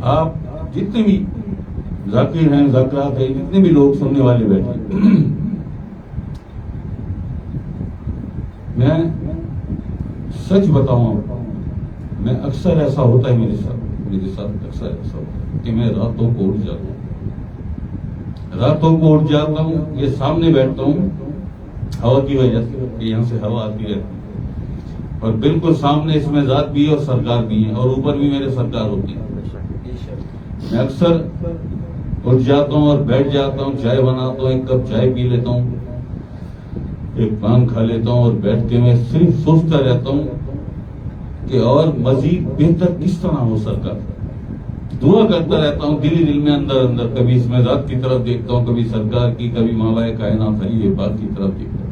آپ جتنے بھی ذاکر ہیں، ذاکرات ہیں، جتنے بھی لوگ سننے والے بیٹھے، میں سچ بتاؤں، میں اکثر ایسا ہوتا ہے میرے ساتھ اکثر ایسا ہوتا ہے کہ میں راتوں کو اٹھ جاتا ہوں، یہ سامنے بیٹھتا ہوں ہوا کی وجہ سے کہ یہاں سے ہوا آتی رہتی ہے، اور بالکل سامنے اس میں ذات بھی ہے اور سرکار بھی ہے، اور اوپر بھی میرے سرکار ہوتی ہے۔ میں اکثر اٹھ جاتا ہوں اور بیٹھ جاتا ہوں، چائے بناتا ہوں، ایک کپ چائے پی لیتا ہوں، ایک پان کھا لیتا ہوں، اور بیٹھ کے میں صرف سوچتا رہتا ہوں کہ اور مزید بہتر کس طرح ہو سرکار۔ دعا کرتا رہتا ہوں دل ہی دل میں، اندر اندر، کبھی اس میں ذات کی طرف دیکھتا ہوں، کبھی سرکار کی، کبھی مولا کائنات خلیل پاک کی طرف دیکھتا ہوں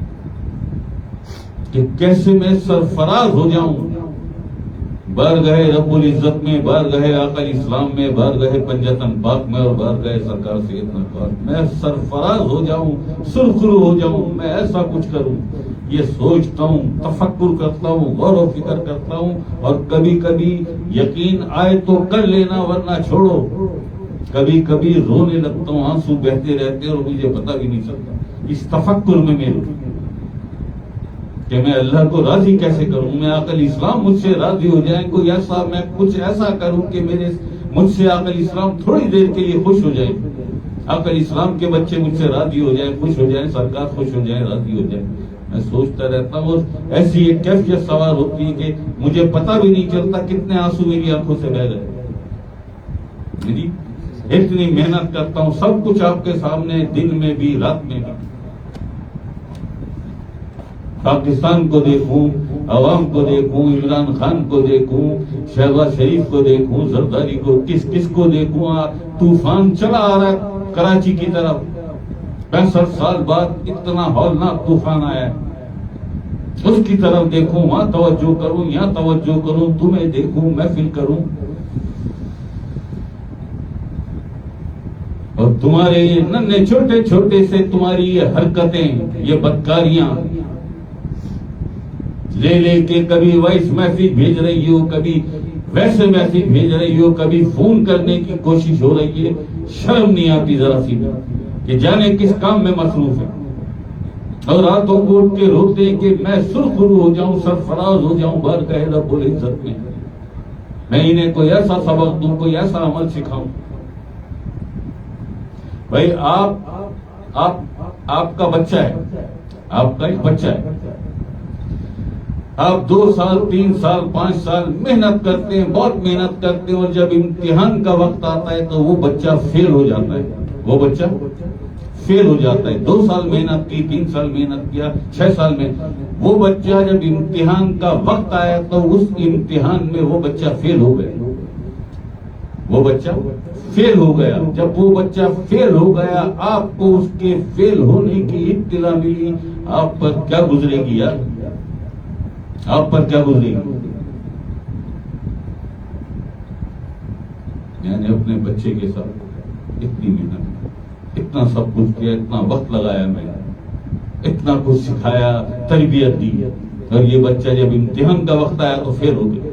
کہ کیسے میں سرفراز ہو جاؤں بارگاہ رب العزت میں، بارگاہ آقا اسلام میں، بارگاہ پنجتن پاک میں، اور بارگاہ سرکار سیدنا پاک میں سرفراز ہو جاؤں، سرخرو ہو جاؤں، میں ایسا کچھ کروں۔ یہ سوچتا ہوں، تفکر کرتا ہوں، غور و فکر کرتا ہوں، اور کبھی کبھی یقین آئے تو کر لینا ورنہ چھوڑو، کبھی کبھی رونے لگتا ہوں، آنسو بہتے رہتے اور مجھے پتہ بھی نہیں چلتا اس تفکر میں میرے کہ میں اللہ کو راضی کیسے کروں، میں عقل اسلام مجھ سے راضی ہو جائیں، کوئی ایسا میں کچھ ایسا کروں کہ مجھ سے عقل اسلام تھوڑی دیر کے لیے خوش ہو جائے، عقل اسلام کے بچے مجھ سے راضی ہو جائیں، خوش ہو جائیں، سرکار خوش ہو جائیں، راضی ہو جائیں۔ میں سوچتا رہتا ہوں، اور ایسی ایک کیفیت سوار ہوتی ہے کہ مجھے پتہ بھی نہیں چلتا کتنے آنسو میری آنکھوں سے بہہ گئے۔ میری اتنی محنت کرتا ہوں، سب کچھ آپ کے سامنے، دن میں بھی رات میں بھی، پاکستان کو دیکھوں، عوام کو دیکھوں، عمران خان کو دیکھوں، شہباز شریف کو دیکھوں، زرداری کو، کس کو دیکھوں۔ طوفان چلا آ رہا ہے کراچی کی طرف، 65 سال بعد اتنا ہولناک طوفان آیا ہے، اس کی طرف دیکھوں، وہاں توجہ کروں، یہاں توجہ کروں، تمہیں دیکھوں، محفل کروں، اور تمہارے یہ ننھے چھوٹے چھوٹے سے تمہاری یہ حرکتیں، یہ بدکاریاں لے کے کبھی وائس میسج بھیج رہی ہو، کبھی ویسے میسج بھیج رہی ہو، کبھی فون کرنے کی کوشش ہو رہی ہے، شرم نہیں آتی ذرا سی کہ جانے کس کام میں مصروف ہے، اور راتوں کو اٹھ کے روتے کہ میں سرخرو ہو جاؤں، سرفراز ہو جاؤں بارگاہ رب العزت میں انہیں کوئی ایسا سبق دوں، کوئی ایسا عمل سکھاؤں۔ بھائی آپ کا بچہ ہے، آپ کا ایک بچہ ہے، آپ 2 سال 3 سال 5 سال محنت کرتے ہیں، بہت محنت کرتے ہیں، اور جب امتحان کا وقت آتا ہے تو وہ بچہ فیل ہو جاتا ہے، وہ بچہ فیل ہو جاتا ہے۔ 2 سال محنت کی، 3 سال محنت کیا، 6 سال میں وہ بچہ جب امتحان کا وقت آیا تو اس امتحان میں وہ بچہ فیل ہو گیا، وہ بچہ فیل ہو گیا۔ جب وہ بچہ فیل ہو گیا، آپ کو اس کے فیل ہونے کی اطلاع ملی، آپ پر کیا گزرے گی یار، آپ پر کیا گزرے گی؟ میں نے اپنے بچے کے ساتھ اتنی محنت، اتنا سب کچھ کیا، اتنا وقت لگایا، میں اتنا کچھ سکھایا، تربیت دی، اور یہ بچہ جب امتحان کا وقت آیا تو فیل ہو گیا،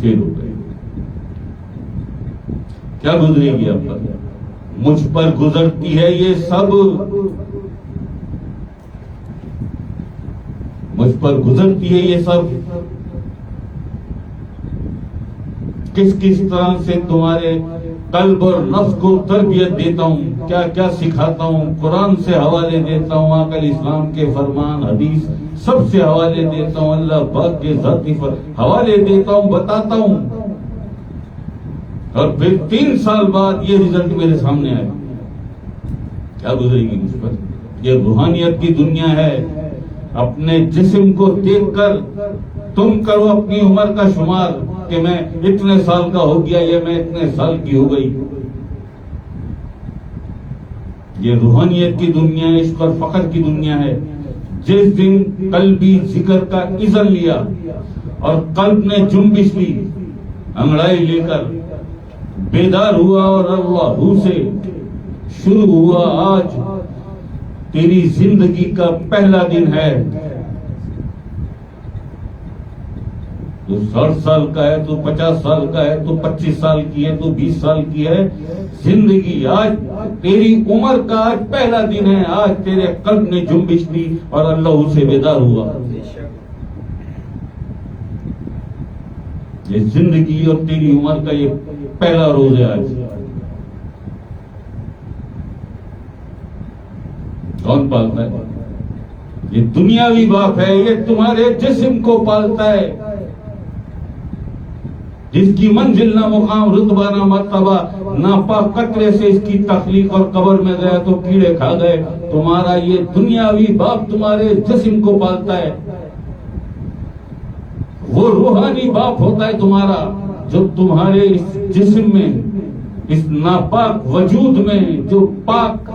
فیل ہو گیا۔ کیا گزرے گی آپ پر؟ مجھ پر گزرتی ہے یہ سب، مجھ پر گزرتی ہے یہ سب، کس طرح سے تمہارے قلب اور نفس کو تربیت دیتا ہوں، کیا کیا سکھاتا ہوں، قرآن سے حوالے دیتا ہوں، آقا اسلام کے فرمان حدیث سب سے حوالے دیتا ہوں، اللہ پاک کے ذاتی حوالے دیتا ہوں، بتاتا ہوں، اور پھر 3 سال بعد یہ رزلٹ میرے سامنے آئے۔ کیا گزرے گی مجھ پر؟ یہ روحانیت کی دنیا ہے۔ اپنے جسم کو دیکھ کر تم کرو اپنی عمر کا شمار کہ میں اتنے سال کا ہو گیا یا میں اتنے سال کی ہو گئی۔ یہ روحانیت کی دنیا ہے، عشق اور فخر کی دنیا ہے۔ جس دن قلبی ذکر کا اذن لیا اور قلب نے جنبش لی، انگڑائی لے کر بیدار ہوا، اور اللہ سے شروع ہوا، آج تیری زندگی کا پہلا دن ہے، تو 60 سال کا ہے، تو 50 سال کا ہے، تو 25 سال کی ہے، تو 20 سال کی ہے زندگی. آج تیری عمر کا آج پہلا دن ہے، آج تیرے قلب نے جنبش دی اور اللہ اسے بیدار ہوا. یہ زندگی اور تیری عمر کا یہ پہلا روز ہے آج. کون پالتا ہے؟ یہ دنیاوی باپ ہے، یہ تمہارے جسم کو پالتا ہے، جس کی منزل نہ مقام رتبہ نہ مرتبہ، ناپاک قطرے سے اس کی تخلیق اور قبر میں گیا تو کیڑے کھا گئے. تمہارا یہ دنیاوی باپ تمہارے جسم کو پالتا ہے. وہ روحانی باپ ہوتا ہے تمہارا، جو تمہارے اس جسم میں، اس ناپاک وجود میں جو پاک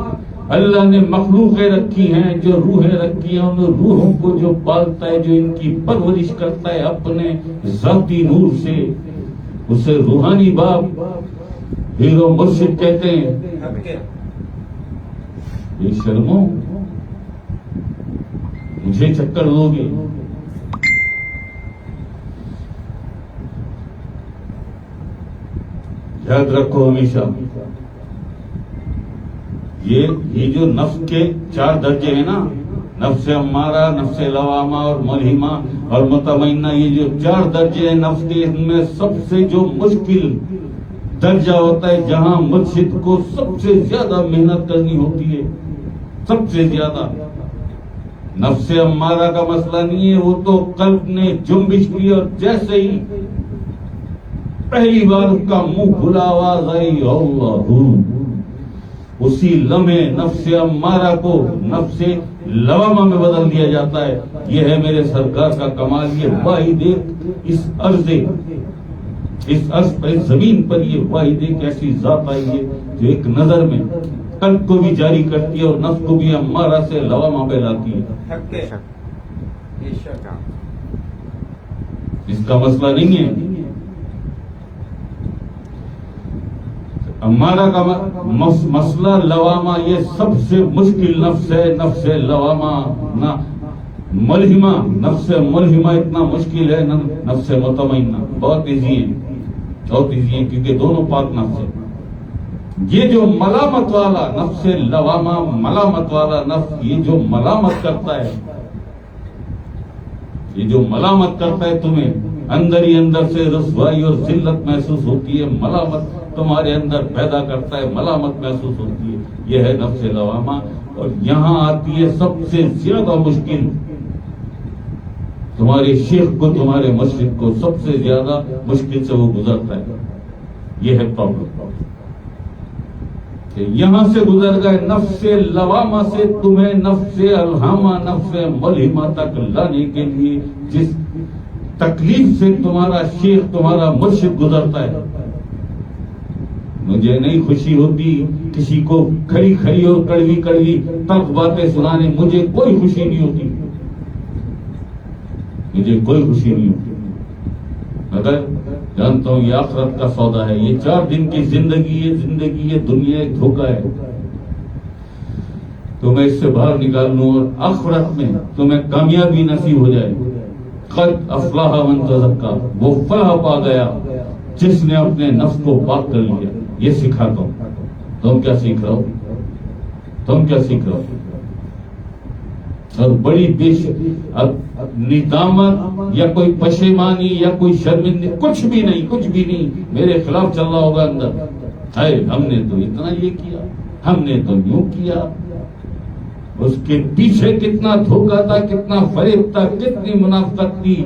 اللہ نے مخلوقیں رکھی ہیں، جو روحیں رکھی ہیں، ان روحوں کو جو پالتا ہے، جو ان کی پرورش کرتا ہے اپنے ذاتی نور سے، اسے روحانی باپ ہیرو مرشد کہتے ہیں. یہ شرمو مجھے چکر دو گے. یاد رکھو ہمیشہ، یہ جو نفس کے 4 درجے ہیں نا، نفس امارہ، نفس لوامہ اور ملہمہ اور مطمئنہ، یہ جو 4 درجے ہیں نفس کے، ان میں سب سے جو مشکل درجہ ہوتا ہے، جہاں مرشد کو سب سے زیادہ محنت کرنی ہوتی ہے، سب سے زیادہ. نفس امارہ کا مسئلہ نہیں ہے، وہ تو قلب نے جنبش کی اور جیسے ہی پہلی بار اس کا منہ کھلا آواز آئی اللہ، اسی لمحے نفس امارہ کو نفس لوامہ میں بدل دیا جاتا ہے. یہ ہے میرے سرکار کا کمال. یہ واحد اس عرض پر، اس زمین پر یہ واحد ایک ایسی ذات آئی ہے جو ایک نظر میں قلب کو بھی جاری کرتی ہے اور نفس کو بھی امارہ سے لوامہ پہ لاتی ہے. اس کا مسئلہ نہیں ہے. امارہ کا مسئلہ لوامہ، یہ سب سے مشکل نفس ہے. نفس لوامہ نہ ملہمہ، نفس ملہمہ اتنا مشکل ہے، نفس مطمئنہ بہت ایزی ہے، بہت ایزی ہے، کیونکہ دونوں پاک نفس ہے. یہ جو ملامت والا نفس لوامہ، ملامت والا نفس، یہ جو ملامت کرتا ہے، یہ جو ملامت کرتا ہے، تمہیں اندر ہی اندر سے رسوائی اور ذلت محسوس ہوتی ہے، ملامت تمہارے اندر پیدا کرتا ہے، ملامت محسوس ہوتی ہے. یہ ہے نفس لوامہ. اور یہاں آتی ہے سب سے زیادہ مشکل. تمہارے شیخ کو، تمہارے مرشد کو سب سے زیادہ مشکل سے وہ گزرتا ہے. یہ ہے پرابلم کہ یہاں سے گزر گئے نفس لوامہ سے تمہیں نفس الہامہ، نفس ملہمہ تک لانے کے لیے جس تکلیف سے تمہارا شیخ، تمہارا مرشد گزرتا ہے. مجھے نہیں خوشی ہوتی کسی کو کھری کھری اور کڑوی کڑوی تلخ باتیں سنانے، مجھے کوئی خوشی نہیں ہوتی، مجھے کوئی خوشی نہیں ہوتی، مگر جانتا ہوں یہ آخرت کا سودا ہے. یہ 4 دن کی زندگی ہے، زندگی یہ دنیا ایک دھوکہ ہے. تو میں اس سے باہر نکال لوں اور آخرت میں تمہیں کامیابی نصیب ہو جائے. قد افلح من تزکا، وہ فلاح پا گیا جس نے اپنے نفس کو پاک کر لیا. یہ سکھاتا ہوں. تم کیا سیکھ رہا ہو؟ تم کیا سیکھ رہا ہو؟ اور بڑی ندامت یا کوئی پشیمانی یا کوئی شرمندگی، کچھ بھی نہیں، کچھ بھی نہیں. میرے خلاف چل رہا ہوگا اندر، ہے ہم نے تو اتنا یہ کیا، ہم نے تو یوں کیا. اس کے پیچھے کتنا دھوکہ تھا، کتنا فریب تھا، کتنی منافقت تھی.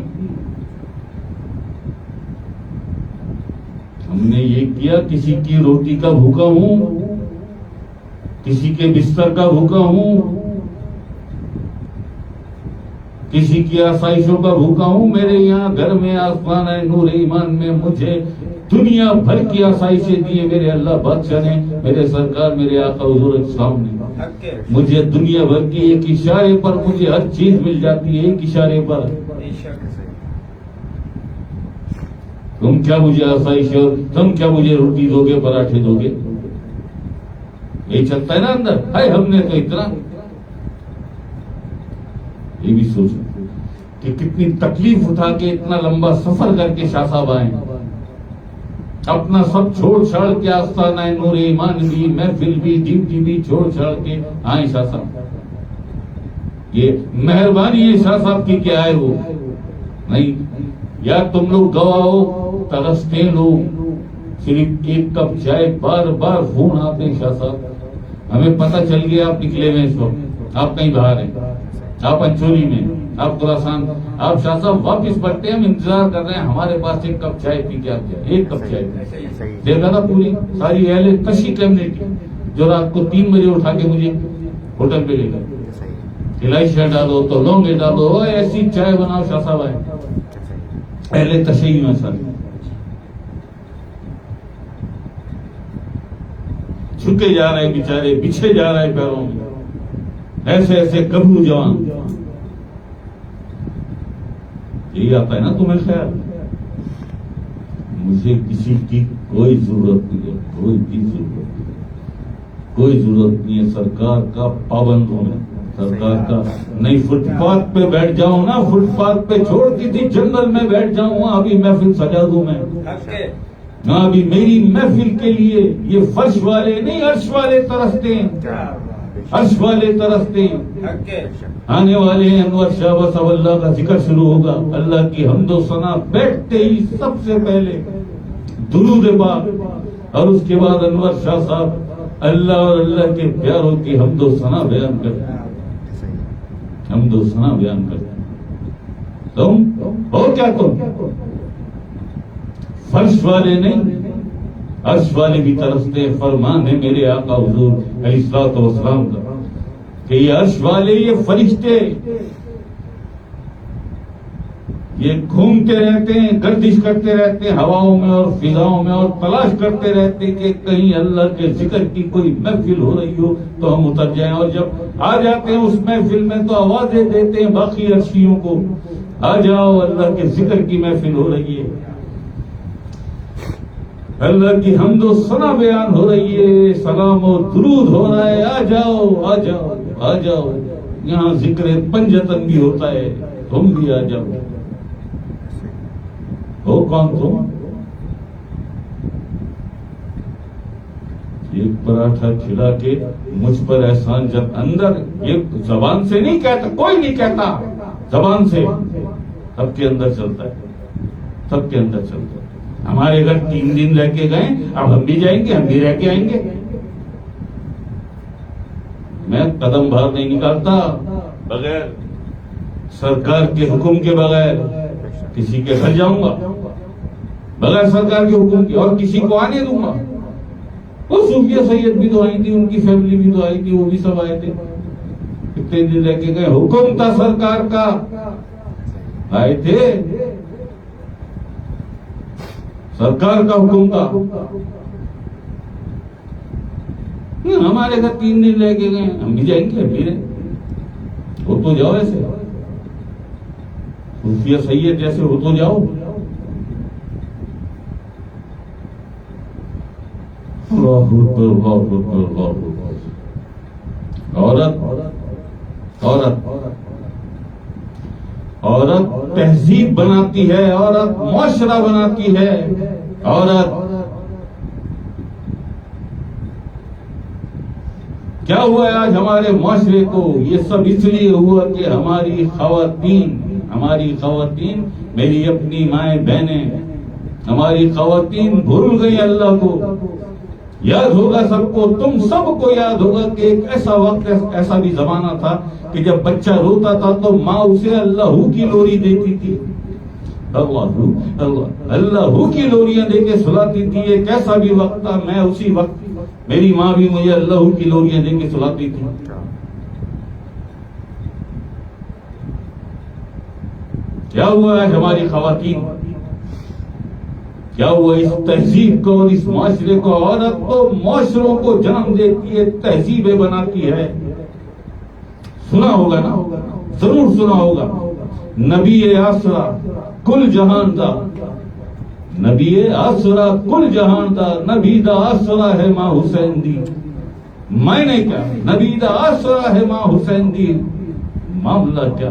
ہم نے یہ کیا، کسی کی روٹی کا بھوکا ہوں، کسی کے بستر کا بھوکا ہوں، کسی کی آسائشوں کا بھوکا ہوں. میرے یہاں گھر میں آسمان ہے، نور ایمان میں مجھے دنیا بھر کی آسائشیں دی ہیں میرے اللہ بادشاہ نے، میرے سرکار، میرے آقا حضور اسلام نے. مجھے دنیا بھر کی ایک اشارے پر مجھے ہر چیز مل جاتی ہے، ایک اشارے پر. تم کیا مجھے آسائش ہو، تم کیا مجھے روٹی دو گے، پراٹھے دو گے؟ یہی چلتا ہے نا اندر. ہم نے تو اتنا، یہ بھی سوچو کہ کتنی تکلیف اٹھا کے اتنا لمبا سفر کر کے شاہ صاحب آئے، اپنا سب چھوڑ چھاڑ کے آستانہ نور ایمان بھی، محفل بھی، ڈیوٹی بھی چھوڑ چھاڑ کے آئے شاہ صاحب۔ یہ مہربانی ہے شاہ صاحب کی کہ آئے ہو، نہیں یا تم لوگ گواہو ترستے لوگ، صرف ایک کپ چائے بار بار فون آتے ہیں شاہ صاحب، ہمیں پتہ چل گیا آپ نکلے ہوئے اس وقت، آپ کہیں باہر ہیں، آپ انچولی میں، آپ خراسان، آپ شاہ صاحب واپس پڑھتے ہیں، ہم انتظار کر رہے ہیں، ہمارے پاس ایک کپ چائے پی کے آپ جائیں، ایک کپ چائے دیکھا تھا پوری ساری اہل تشی کمیونٹی جو رات کو 3 بجے اٹھا کے مجھے ہوٹل پہ لے گئے، الائچیاں ڈالو تو لونگے ڈالو، ایسی چائے بناؤ شاہ صاحب آئے، اہل تشیع میں سر جھکے جا رہے بیچارے، بچھے جا رہے پیروں میں، ایسے ایسے گبرو جوان، یہی آتا ہے نا تمہیں خیال؟ مجھے کسی کی کوئی ضرورت نہیں ہے، کوئی ضرورت نہیں ہے سرکار کا پابند ہونا، سرکار کا نہیں۔ فٹ پاتھ پہ بیٹھ جاؤں نا، فٹ پاتھ پہ چھوڑتی تھی جنگل میں بیٹھ جاؤں، وہاں بھی محفل سجا دوں میں، ہاں بھی میری محفل کے لیے یہ فرش والے نہیں عرش والے ترستے ہیں، عرش والے ترستے ہیں۔ آنے والے ہیں انور شاہ، بس اب اللہ کا ذکر شروع ہوگا، اللہ کی حمد و ثنا بیٹھتے ہی سب سے پہلے درود پاک، اور اس کے بعد انور شاہ صاحب اللہ اور اللہ کے پیاروں کی حمد و ثنا بیان کرتے ہیں، حمد و ثنا بیان کرتے ہیں۔ تم ہو کیا؟ تم فرش والے نہیں، عرش والے بھی ترستے، فرمان ہے میرے آقا حضور علیہ الصلوۃ والسلام کا کہ یہ عرش والے، یہ فرشتے، یہ گھومتے رہتے ہیں، گردش کرتے رہتے ہیں ہواؤں میں اور فضاؤں میں، اور تلاش کرتے رہتے کہ کہیں اللہ کے ذکر کی کوئی محفل ہو رہی ہو تو ہم اتر جائیں، اور جب آ جاتے ہیں اس محفل میں تو آوازیں دیتے ہیں باقی عرشیوں کو، آ جاؤ اللہ کے ذکر کی محفل ہو رہی ہے، اللہ کی حمد و ثنا بیان ہو رہی ہے، سلام و درود ہو رہا ہے، آ جاؤ آ جاؤ آ جاؤ، یہاں ذکر پنجتن بھی ہوتا ہے، تم بھی آ جاؤ۔ ہو کون تم؟ ایک پراٹھا کھلا کے مجھ پر احسان جب اندر، یہ زبان سے نہیں کہتا، کوئی نہیں کہتا زبان سے، سب کے اندر چلتا ہے، سب کے اندر چلتا ہے۔ ہمارے گھر 3 دن رہ کے گئے، اب ہم بھی جائیں گے، ہم بھی رہ کے آئیں گے۔ میں قدم باہر نہیں نکالتا بغیر سرکار کے حکم کے، بغیر کسی کے گھر جاؤں گا، بغیر سرکار کے حکم کے، اور کسی کو آنے دوں گا۔ وہ صوفیہ سید بھی تو آئی تھی، ان کی فیملی بھی تو آئی تھی، وہ بھی سب آئے تھے، کتنے دن رہ کے گئے، حکم تھا سرکار کا، آئے تھے، سرکار کا حکم تھا۔ ہمارے گھر 3 دن رہ کے گئے، ہم بھی جائیں گے، ہم بھی رہیں، ہو تو جاؤ ایسے، صوفیہ سید جیسے ہو تو جاؤ۔ اللہ اکبر اللہ اکبر اللہ اکبر۔ عورت تہذیب بناتی ہے، عورت معاشرہ بناتی ہے، عورت۔ کیا ہوا ہے آج ہمارے معاشرے کو؟ یہ سب اس لیے ہوا کہ ہماری خواتین، میری اپنی مائیں بہنیں، ہماری خواتین بھول گئی اللہ کو۔ یاد ہوگا سب کو، تم سب کو یاد ہوگا کہ ایک ایسا وقت، ایسا بھی زمانہ تھا کہ جب بچہ روتا تھا تو ماں اسے اللہ کی لوری دیتی تھی، اللہ کی لوریاں دے کے سلاتی تھی۔ ایک ایسا بھی وقت تھا، میں اسی وقت میری ماں بھی مجھے اللہ کی لوریاں دے کے سلاتی تھی۔ کیا ہوا ہے ہماری خواتین؟ کیا ہوا اس تہذیب کو اور اس معاشرے کو؟ عورت تو معاشروں کو جنم دیتی ہے، تہذیبیں بناتی ہے۔ سنا ہوگا نا، ضرور سنا ہوگا، نبی آسرا کل جہان دا، نبی آسرا کل جہان دا، نبی دا آسرا ہے ماں حسین دی۔ میں نے کیا؟ نبی دا آسرا ہے ماں حسین دی۔ معاملہ کیا؟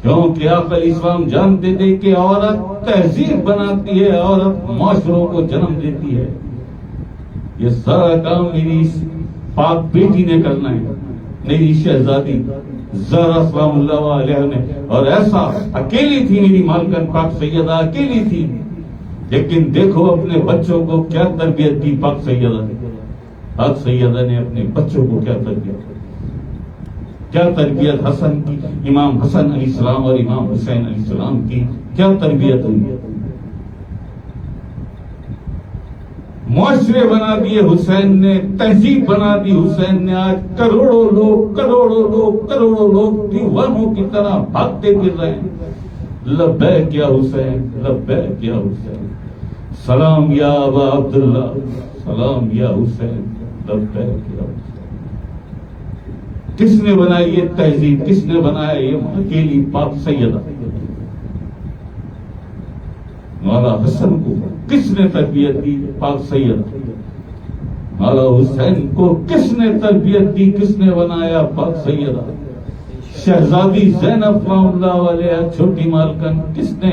کیونکہ آقا اسلام جانتے تھے کہ عورت تہذیب بناتی ہے، عورت معاشروں کو جنم دیتی ہے. یہ سارا کام میری پاک بیٹی نے کرنا ہے، میری شہزادی زہرا سلام اللہ علیہ نے. اور ایسا اکیلی تھی میری مالکن پاک سیدہ، اکیلی تھی، لیکن دیکھو اپنے بچوں کو کیا تربیت دی پاک سیدہ نے. پاک سیدہ نے اپنے بچوں کو کیا تربیت حسن کی، امام حسن علیہ السلام اور امام حسین علیہ السلام کی کیا تربیت ہوئی. معاشرے بنا دیے حسین نے، تہذیب بنا دی حسین نے. آج کروڑوں لوگ دیوانوں کی طرح بھاگتے پھر رہے ہیں. لبیک یا حسین، لبیک یا حسین، سلام یا ابا عبداللہ، سلام یا حسین، لبیک یا حسین. کس نے بنائی یہ تہذیب؟ کس نے بنایا یہ اکیلی پاک سیدہ؟ مولا حسن کو کس نے تربیت دی؟ پاک سیدہ. مولا حسین کو کس نے تربیت دی؟ کس نے بنایا؟ پاک سیدہ. شہزادی زینب رحمۃ اللہ علیہا چھوٹی مالکن، کس نے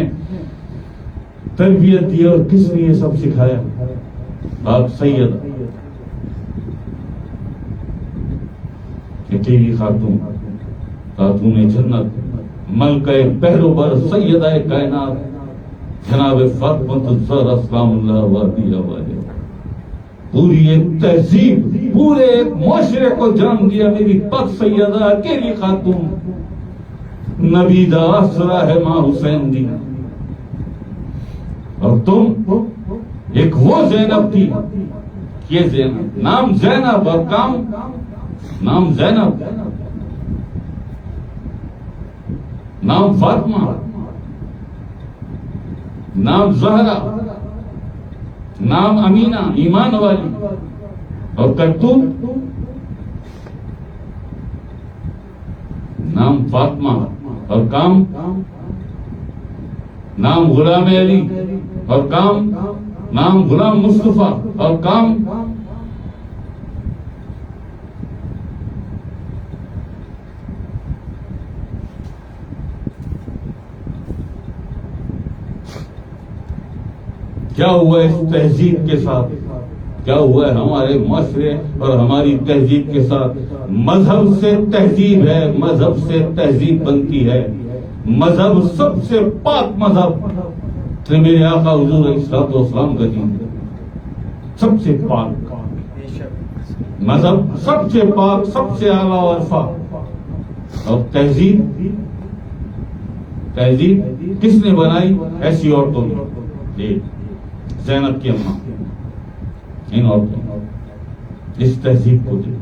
تربیت دی اور کس نے یہ سب سکھایا؟ پاک سیدہ. اکیلی خاتون، خاتون جنت، ملکہ پہلو بر سیدہ کائنات جناب فاطمہ الزہرا سلام اللہ علیہا. پوری ایک تہذیب، پورے ایک معاشرے کو جنم دیا میری پاک سیدہ اکیلی خاتون. نبی دا آسرا ہے ماں حسین دی. اور تم ایک وہ زینب تھی، یہ زینب، نام زینب اور کام نام زینب، نام فاطمہ، نام زہرا، نام امینہ ایمان والی، اور کرتوت نام فاطمہ اور کام نام غلام علی اور کام نام غلام مصطفیٰ اور کام کیا ہوا اس تہذیب کے ساتھ؟ کیا ہوا ہے ہمارے معاشرے اور ہماری تہذیب کے ساتھ؟ مذہب سے تہذیب ہے، مذہب سے تہذیب بنتی ہے. مذہب سب سے پاک مذہب تو میرے آقا حضور علیہ الصلوۃ والسلام کا دین ہے، سب سے پاک مذہب، سب سے پاک، سب سے اعلیٰ و ارفع. اور تہذیب کس نے بنائی؟ ایسی عورتوں نے، زینب کی اماں، ان عورتوں اس تہذیب کو دی.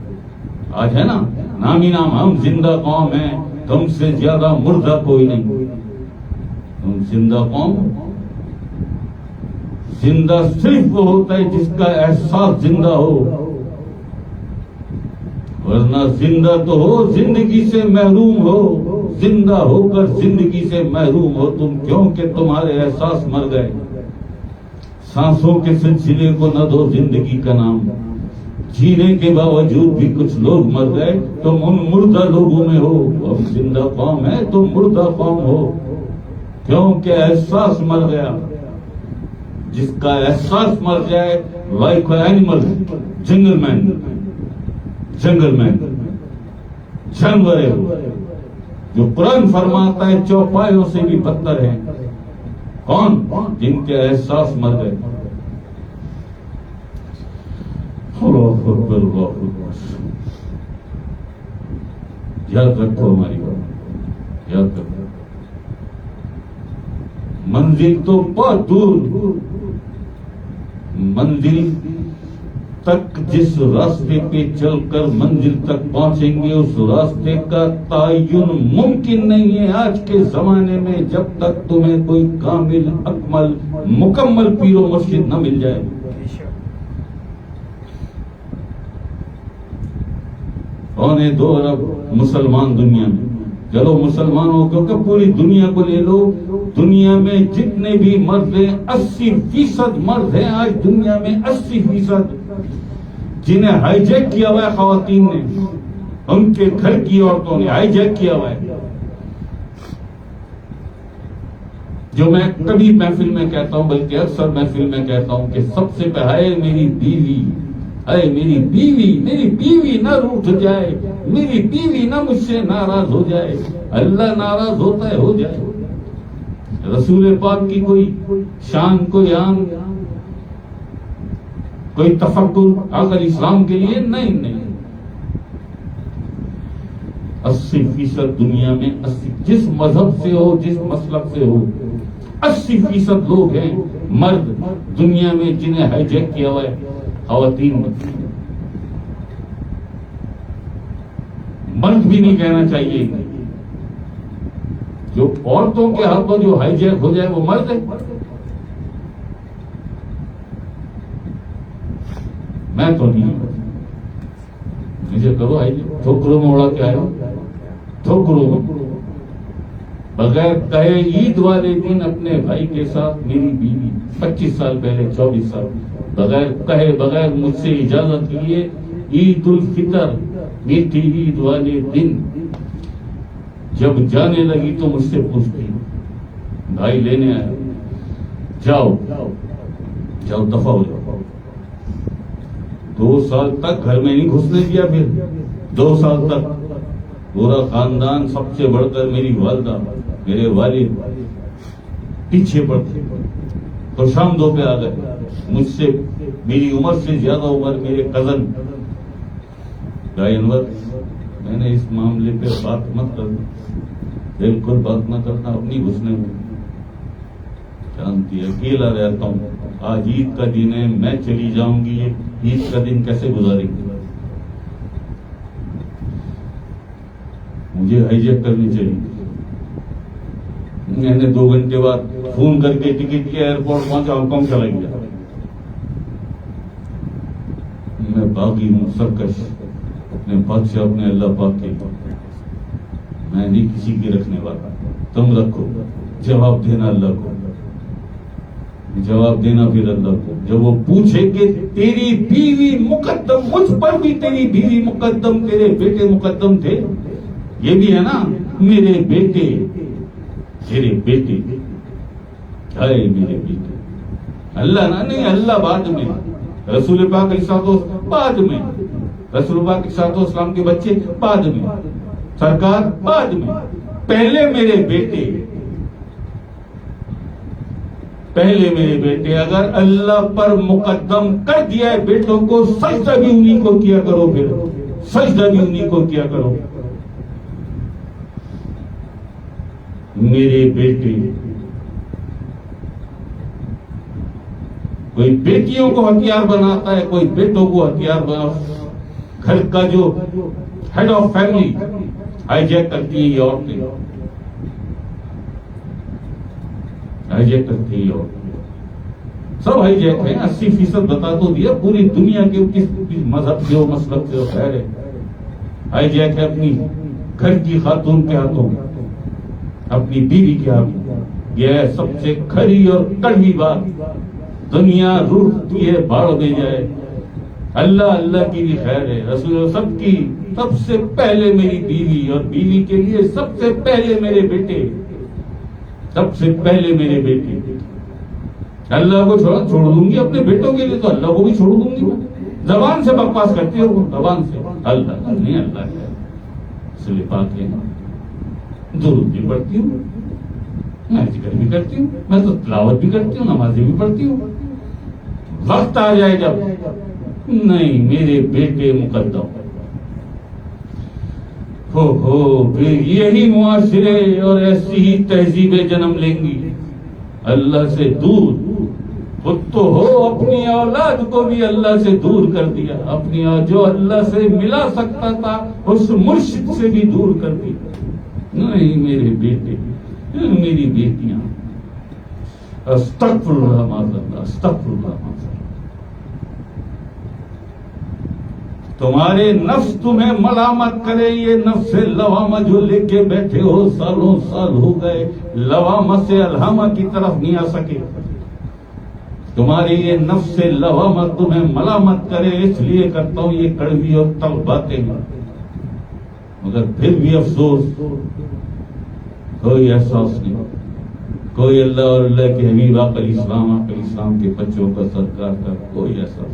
آج ہے نا نامی نام، ہم زندہ قوم ہیں، تم سے زیادہ مردہ کوئی نہیں. تم زندہ قوم. زندہ صرف وہ ہوتا ہے جس کا احساس زندہ ہو، ورنہ زندہ تو ہو زندگی سے محروم ہو. زندہ ہو کر زندگی سے محروم ہو تم، کیونکہ تمہارے احساس مر گئے. سانسوں کے سلسلے کو نہ دو زندگی کا نام. جینے کے باوجود بھی کچھ لوگ مر گئے، تم ان مردہ لوگوں میں ہو. اب زندہ قوم ہے، تم مردہ قوم ہو، کیونکہ احساس مر گیا. جس کا احساس مر جائے لائک اینیمل، جنگل مین جانور ہے وہ، جو قرآن فرماتا ہے چوپایوں سے بھی بدتر ہے. کون؟ جن کے احساس مر گئے. اللہ اکبر، اللہ اکبر. یاد رکھو ہماری بات، یاد رکھو. منزل تو بہت دور، منزل تک جس راستے پہ چل کر منزل تک پہنچیں گے اس راستے کا تعین ممکن نہیں ہے آج کے زمانے میں، جب تک تمہیں کوئی کامل اکمل مکمل پیر و مرشد نہ مل جائے. 2 ارب مسلمان دنیا میں. چلو مسلمانوں کو پوری دنیا کو لے لو، دنیا میں جتنے بھی مرد ہیں 80% مرد ہیں آج دنیا میں، 80% جنہیں ہائی جیک کیا ہوا ہے خواتین نے، ان کے گھر کی عورتوں نے ہائی جیک کیا ہوا ہے. جو میں کبھی محفل میں کہتا ہوں بلکہ اکثر محفل میں کہتا ہوں کہ سب سے پہلے میری بیوی، اے میری بیوی نہ روٹھ جائے، میری بیوی نہ مجھ سے ناراض ہو جائے، اللہ ناراض ہوتا ہے ہو جائے۔ رسول پاک کی کوئی شان، کوئی آن، کوئی تفکر آخر اسلام کے لیے نہیں۔ 80% دنیا میں جس مذہب سے ہو، جس مسلک سے ہو، 80% لوگ ہیں مرد دنیا میں جنہیں ہائی جیک کیا ہوا ہے، خواتین مرد بھی نہیں کہنا چاہیے۔ جو عورتوں کے ہاتھوں جو ہائی جیک ہو جائے وہ مرد ہے۔ میں تو نہیں، مجھے کرو ہائی جیک، ٹھوکروں میں اڑا کے آئے، ٹھوکروں میں بغیر کہے عید والے دن اپنے بھائی کے ساتھ میری بیوی 25 سال پہلے، 24 سال بغیر کہے، بغیر مجھ سے اجازت لیے عید الفطر، میٹھی عید والے دن جب جانے لگی تو مجھ سے پوچھتی، بھائی لینے آیا، جاؤ دفع ہو جاؤ۔ 2 سال تک گھر میں نہیں گھسنے دیا، پھر 2 سال تک پورا خاندان، سب سے بڑھ کر میری والدہ، میرے والد پیچھے پڑتے، تو شام 2 پہ آ گئے۔ مجھ سے میری عمر سے زیادہ عمر میرے کزن بھائی انور، میں نے اس معاملے پہ بات مت کرنا، بالکل بات نہ کرنا، اپنی گھسنے میں جانتی ہے، اکیلا رہتا ہوں، آج عید کا دن ہے، میں چلی جاؤں گی، عید کا دن کیسے گزاریں گی؟ مجھے ہائی جیک کرنی چاہیے۔ میں نے 2 گھنٹے بعد فون کر کے ٹکٹ کیا، ایئرپورٹ پہنچا، ہانگ کانگ چلا گیا۔ میں باغی ہوں، سرکش، اپنے بادشاہ، اپنے اللہ پاک کے، میں نہیں کسی کی رکھنے والا۔ تم رکھو، جواب دینا اللہ کو، جواب دینا پھر اللہ کو۔ جب وہ پوچھے کہ تیری بیوی مقدم، مجھ پر بھی تیری بیوی مقدم، تیرے بیٹے مقدم تھے، یہ بھی ہے نا، میرے بیٹے، تیرے بیٹے، ہائے میرے بیٹے، اللہ نہ، نہیں اللہ بعد میں، رسول پاک علیہ السلام بعد میں، رسول پاک علیہ السلام کے بچے بعد میں، سرکار بعد میں، پہلے میرے بیٹے، پہلے میرے بیٹے۔ اگر اللہ پر مقدم کر دیا ہے بیٹوں کو، سجدہ بھی انہی کو کیا کرو، پھر سجدہ بھی انہی کو کیا کرو۔ میرے بیٹے، کوئی بیٹیوں کو ہتھیار بناتا ہے، کوئی بیٹوں کو ہتھیار بناتا، گھر کا جو head of family hijack کرتی ہے یہ عورتیں، ہائی جیک کرتی ہے یہ عورتیں، سب ہائی جیک ہیں، 80% بتا تو دیا، پوری دنیا کے کس مذہب سے ہو، مسلک سے ہو، خیر ہے، ہائی جیک ہے اپنی گھر کی خاتون کے ہاتھوں، اپنی بیوی کے ہاتھوں۔ یہ ہے سب سے کھری اور کڑوی بات، دنیا روٹتی ہے، بھاڑ دے جائے، اللہ کی بھی خیر ہے، رسول سب کی، سب سے پہلے میری بیوی، اور بیوی کے لیے سب سے پہلے میرے بیٹے، سب سے پہلے میرے بیٹے۔ اللہ کو چھوڑ دوں گی اپنے بیٹوں کے لیے، تو اللہ کو بھی چھوڑ دوں گی۔ زبان سے بکواس کرتی ہو، زبان سے، اللہ نہیں، اللہ ہے، اس لیے پاک ہے، درود بھی پڑھتی ہوں، میں ذکر بھی کرتی ہوں، میں تو تلاوت بھی کرتی ہوں، نمازیں بھی پڑھتی ہوں۔ وقت آ جائے جب نہیں، میرے بیٹے مقدم، پھر یہی معاشرے اور ایسی ہی تہذیبیں جنم لیں گی، اللہ سے دور۔ خود تو ہو، اپنی اولاد کو بھی اللہ سے دور کر دیا، اپنی جو اللہ سے ملا سکتا تھا اس مرشد سے بھی دور کر دیا۔ نہیں میرے بیٹے، میری بیٹیاں، استغفر اللہ معاذ، استغفر اللہ معاذ۔ تمہارے نفس تمہیں ملامت کرے، یہ نفس لوامہ جو لے کے بیٹھے ہو، سالوں سال ہو گئے، لوامہ سے الہامہ کی طرف نہیں آ سکے، تمہاری یہ نفس لوامہ تمہیں ملامت کرے، اس لیے کرتا ہوں یہ کڑوی اور تلخ باتیں، مگر پھر بھی افسوس، کوئی احساس نہیں، کوئی اللہ اور اللہ کے حبیب آقا علیہ السلام کے بچوں کا سرکار کا کوئی ایسا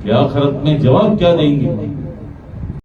کہ آخرت میں جواب کیا دیں گے؟